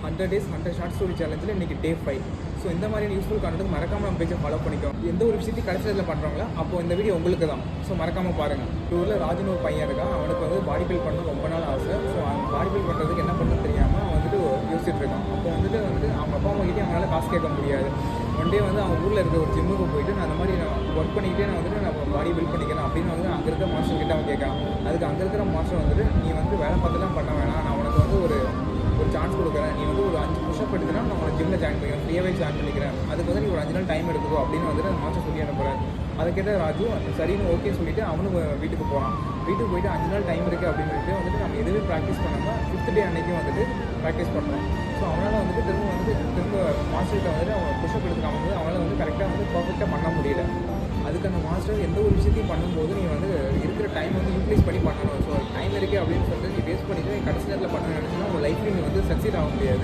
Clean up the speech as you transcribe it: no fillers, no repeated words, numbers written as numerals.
100 days 100 short story சேலஞ்சில் இன்றைக்கி டே 5. So இந்த மாதிரி யூஸ்ஃபுல் கண்டென்ட் மறக்காமல் நம்ம பேஜை ஃபாலோ பண்ணிக்கோம். எந்த ஒரு விஷயத்தையும் கடைசியில் பண்ணுறாங்களோ அப்போது இந்த வீடியோ உங்களுக்கு தான். ஸோ மறக்காமல் பாருங்கள். டூரில் ராஜுன்னு ஒரு பையன் இருக்கான். அவனுக்கு வந்து பாடி பில்ட் பண்ணணும் ரொம்ப நாள் ஆசை. ஸோ அவன் பாடி பில்ட் பண்ணுறதுக்கு என்ன பண்ணணும்னு தெரியாமல் அவன் வந்துட்டு யோசிச்சுட்டு இருக்கான். அப்போ வந்துட்டு அவங்க அப்பா அம்மா கிட்டே அவங்களால காசு கேட்க முடியாது. ஒன் டே வந்து அவன் ஊரில் இருக்க ஒரு ஜிம்முக்கு போயிட்டு நான் அந்த மாதிரி நான் ஒர்க் பண்ணிக்கிட்டே நான் வந்துட்டு நான் பாடி பில்ட் பண்ணிக்கிறேன் அப்படின்னு வந்து அங்கே இருக்கிற மாஸ்டர் கிட்ட அவன் கேட்கான். அதுக்கு அங்கே இருக்கிற மாஸ்டர் வந்துட்டு நீ வந்து வேலை பார்த்துலாம் பண்ண வேணாம், நான் உனக்கு வந்து ஒரு சான்ஸ் கொடுக்குறேன், நீ வந்து ஒரு 5 புஷ்அப் எடுத்துனா நான் உங்களை ஜிம்மில் ஜாயின் பண்ணிக்கிறேன், ஃப்ரீயாகவே ஜாயின் பண்ணிக்கிறேன், அதுக்கு வந்து நீ ஒரு 5 நாள் டைம் எடுத்துக்கோ அப்படின்னு வந்துட்டு அந்த மாஸ்டர் சொல்லி அனுப்புகிறேன். அதை கேட்ட ராஜு சரின்னு ஓகே சொல்லிவிட்டு அவனும் வீட்டுக்கு போகிறான். வீட்டுக்கு போயிட்டு 5 நாள் டைம் இருக்குது அப்படின்னு சொல்லிட்டு வந்துட்டு நம்ம எதுவுமே ப்ராக்டிஸ் பண்ணாமல் 5th டே அன்றைக்கும் வந்துட்டு ப்ராக்டிஸ் பண்ணுறோம். ஸோ அவனால் வந்துட்டு திரும்ப மாஸ்டர்கிட்ட வந்துட்டு அவன் புஷ்அப் எடுத்துக்காம வந்து அவனால் வந்து கரெக்டாக வந்து பர்ஃபெக்டாக பண்ண முடியல. அதுக்கு அந்த மாஸ்டர் எந்த ஒரு விஷயத்தையும் பண்ணும்போது நீ வந்து இருக்கிற டைம் வந்து யூட்டிலைஸ் பண்ணி பண்ணணும். ஸோ டைம் இருக்குது அப்படின்னு சொல்லிட்டு நீ வேஸ்ட் பண்ணிட்டு நீ கடைசி நேரத்தில் பண்ண நினச்சினா உங்கள் லைஃப்லையும் நீ வந்து சக்சீட் ஆக முடியாது.